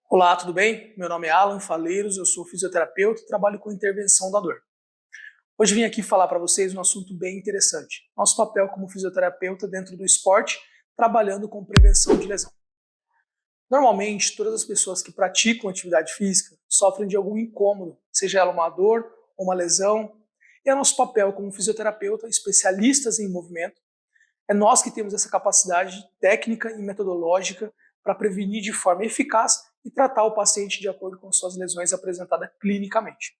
Olá, tudo bem? Meu nome é Alan Faleiros, eu sou fisioterapeuta e trabalho com intervenção da dor. Hoje vim aqui falar para vocês um assunto bem interessante. Nosso papel como fisioterapeuta dentro do esporte, trabalhando com prevenção de lesão. Normalmente, todas as pessoas que praticam atividade física sofrem de algum incômodo, seja ela uma dor ou uma lesão. E é nosso papel como fisioterapeuta, especialistas em movimento, é nós que temos essa capacidade técnica e metodológica para prevenir de forma eficaz e tratar o paciente de acordo com suas lesões apresentadas clinicamente.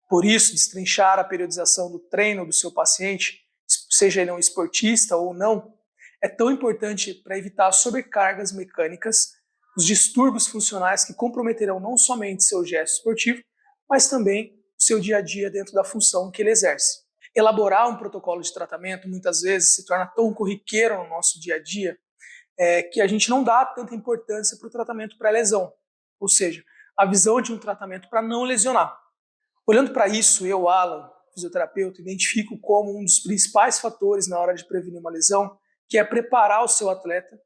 Por isso, destrinchar a periodização do treino do seu paciente, seja ele um esportista ou não, é tão importante para evitar sobrecargas mecânicas, os distúrbios funcionais que comprometerão não somente seu gesto esportivo, mas também o seu dia a dia dentro da função que ele exerce. Elaborar um protocolo de tratamento muitas vezes se torna tão corriqueiro no nosso dia a dia que a gente não dá tanta importância para o tratamento pré-lesão, ou seja, a visão de um tratamento para não lesionar. Olhando para isso, eu, Alan, fisioterapeuta, identifico como um dos principais fatores na hora de prevenir uma lesão, que é preparar o seu atleta,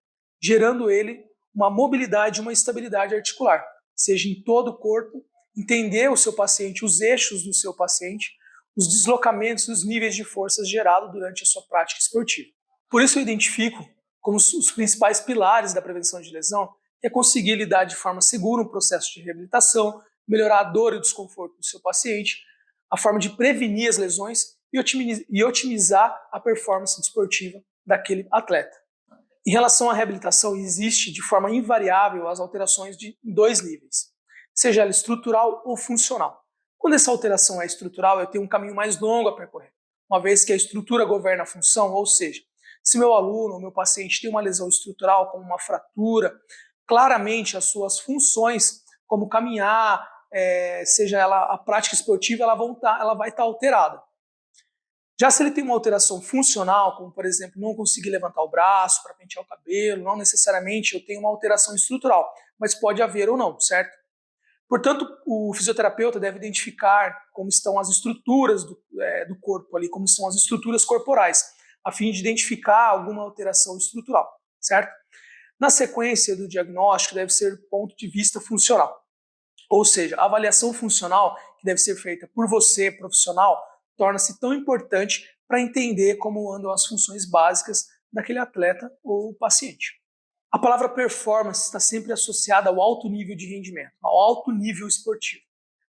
gerando ele uma mobilidade e uma estabilidade articular, seja em todo o corpo, entender o seu paciente, os eixos do seu paciente, os deslocamentos, os níveis de forças gerados durante a sua prática esportiva. Por isso eu identifico como os principais pilares da prevenção de lesão, que é conseguir lidar de forma segura um processo de reabilitação, melhorar a dor e o desconforto do seu paciente, a forma de prevenir as lesões e otimizar a performance desportiva daquele atleta. Em relação à reabilitação, existe de forma invariável as alterações em dois níveis, seja ela estrutural ou funcional. Quando essa alteração é estrutural, eu tenho um caminho mais longo a percorrer, uma vez que a estrutura governa a função, ou seja, se meu aluno ou meu paciente tem uma lesão estrutural, como uma fratura, claramente as suas funções, como caminhar, seja ela a prática esportiva, ela vai estar alterada. Já se ele tem uma alteração funcional, como por exemplo, não conseguir levantar o braço para pentear o cabelo, não necessariamente eu tenho uma alteração estrutural, mas pode haver ou não, certo? Portanto, o fisioterapeuta deve identificar como estão as estruturas do corpo ali, como estão as estruturas corporais, a fim de identificar alguma alteração estrutural, certo? Na sequência do diagnóstico deve ser do ponto de vista funcional, ou seja, a avaliação funcional que deve ser feita por você, profissional, torna-se tão importante para entender como andam as funções básicas daquele atleta ou paciente. A palavra performance está sempre associada ao alto nível de rendimento, ao alto nível esportivo.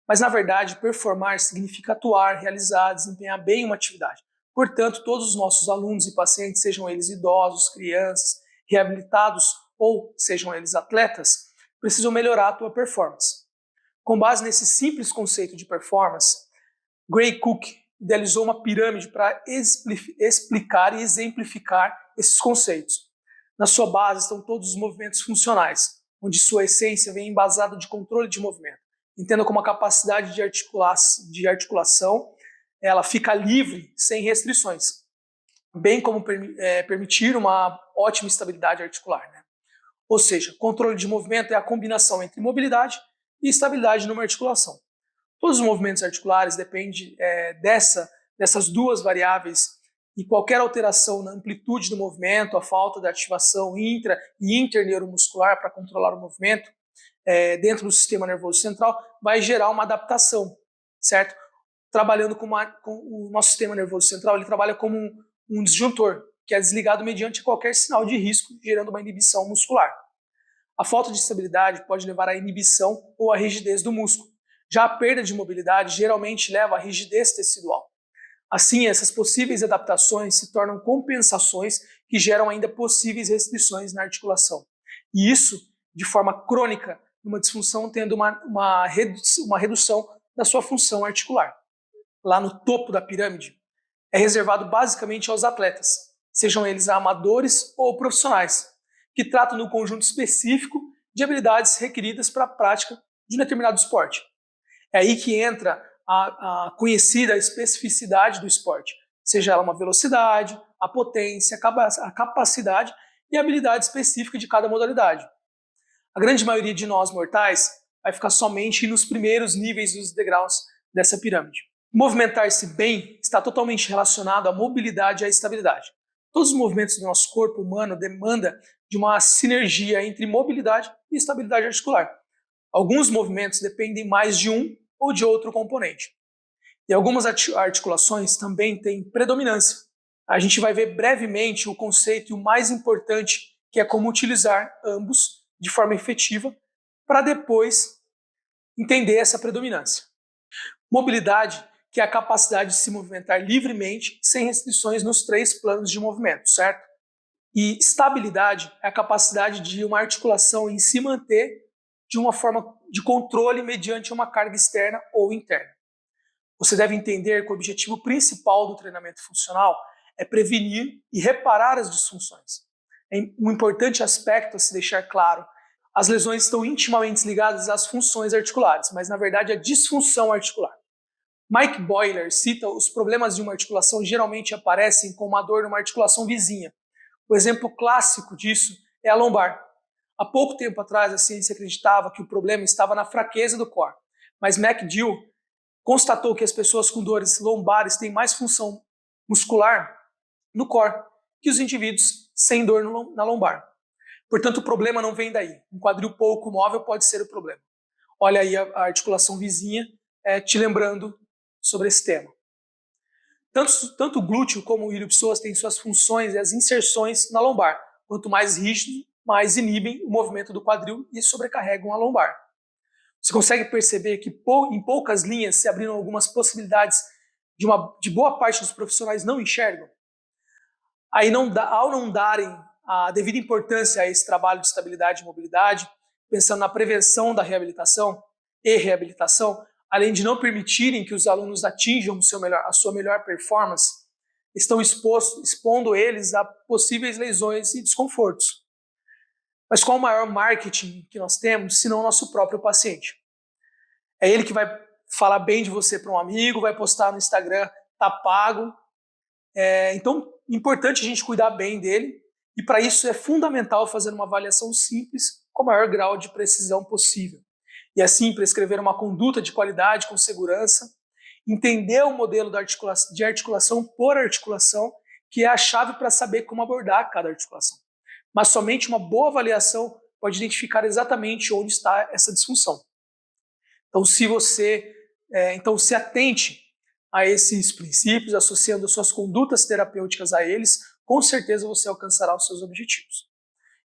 Mas, na verdade, performar significa atuar, realizar, desempenhar bem uma atividade. Portanto, todos os nossos alunos e pacientes, sejam eles idosos, crianças, reabilitados ou sejam eles atletas, precisam melhorar a sua performance. Com base nesse simples conceito de performance, Gray Cook idealizou uma pirâmide para explicar e exemplificar esses conceitos. Na sua base estão todos os movimentos funcionais, onde sua essência vem embasada de controle de movimento. Entenda como a capacidade de articulação ela fica livre, sem restrições, bem como permitir uma ótima estabilidade articular. Né? Ou seja, controle de movimento é a combinação entre mobilidade e estabilidade numa articulação. Todos os movimentos articulares dependem dessas duas variáveis e qualquer alteração na amplitude do movimento, a falta de ativação intra e interneuromuscular para controlar o movimento dentro do sistema nervoso central vai gerar uma adaptação, certo? Trabalhando com o nosso sistema nervoso central, ele trabalha como um disjuntor, que é desligado mediante qualquer sinal de risco, gerando uma inibição muscular. A falta de estabilidade pode levar à inibição ou à rigidez do músculo. Já a perda de mobilidade geralmente leva à rigidez tecidual. Assim, essas possíveis adaptações se tornam compensações que geram ainda possíveis restrições na articulação. E isso, de forma crônica, uma disfunção tendo uma redução da sua função articular. Lá no topo da pirâmide, é reservado basicamente aos atletas, sejam eles amadores ou profissionais, que tratam do conjunto específico de habilidades requeridas para a prática de um determinado esporte. É aí que entra a conhecida especificidade do esporte, seja ela uma velocidade, a potência, a capacidade e a habilidade específica de cada modalidade. A grande maioria de nós mortais vai ficar somente nos primeiros níveis dos degraus dessa pirâmide. Movimentar-se bem está totalmente relacionado à mobilidade e à estabilidade. Todos os movimentos do nosso corpo humano demandam de uma sinergia entre mobilidade e estabilidade articular. Alguns movimentos dependem mais de um ou de outro componente. E algumas articulações também têm predominância. A gente vai ver brevemente o conceito e o mais importante, que é como utilizar ambos de forma efetiva, para depois entender essa predominância. Mobilidade, que é a capacidade de se movimentar livremente, sem restrições nos 3 planos de movimento, certo? E estabilidade é a capacidade de uma articulação em se manter de uma forma de controle mediante uma carga externa ou interna. Você deve entender que o objetivo principal do treinamento funcional é prevenir e reparar as disfunções. Um importante aspecto a se deixar claro: as lesões estão intimamente ligadas às funções articulares, mas na verdade à disfunção articular. Mike Boyler cita os problemas de uma articulação geralmente aparecem com uma dor numa articulação vizinha. O exemplo clássico disso é a lombar. Há pouco tempo atrás, a ciência acreditava que o problema estava na fraqueza do core, mas McGill constatou que as pessoas com dores lombares têm mais função muscular no core que os indivíduos sem dor na lombar. Portanto, o problema não vem daí. Um quadril pouco móvel pode ser o problema. Olha aí a articulação vizinha te lembrando sobre esse tema. Tanto o glúteo como o ilho-psoas têm suas funções e as inserções na lombar. Quanto mais rígido, mais inibem o movimento do quadril e sobrecarregam a lombar. Você consegue perceber que em poucas linhas se abriram algumas possibilidades de boa parte dos profissionais não enxergam? Aí ao não darem a devida importância a esse trabalho de estabilidade e mobilidade, pensando na prevenção da reabilitação e reabilitação, além de não permitirem que os alunos atinjam a sua melhor performance, estão expondo eles a possíveis lesões e desconfortos. Mas qual o maior marketing que nós temos, se não o nosso próprio paciente? É ele que vai falar bem de você para um amigo, vai postar no Instagram, tá pago. Então, é importante a gente cuidar bem dele, e para isso é fundamental fazer uma avaliação simples com o maior grau de precisão possível. E assim prescrever uma conduta de qualidade com segurança, entender o modelo de articulação por articulação, que é a chave para saber como abordar cada articulação. Mas somente uma boa avaliação pode identificar exatamente onde está essa disfunção. Então, se atente a esses princípios, associando suas condutas terapêuticas a eles, com certeza você alcançará os seus objetivos.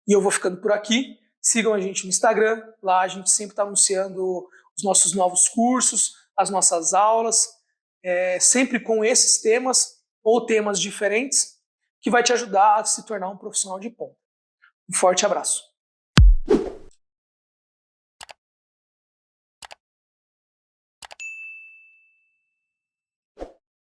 E eu vou ficando por aqui. Sigam a gente no Instagram, lá a gente sempre está anunciando os nossos novos cursos, as nossas aulas, sempre com esses temas ou temas diferentes, que vai te ajudar a se tornar um profissional de ponta. Um forte abraço.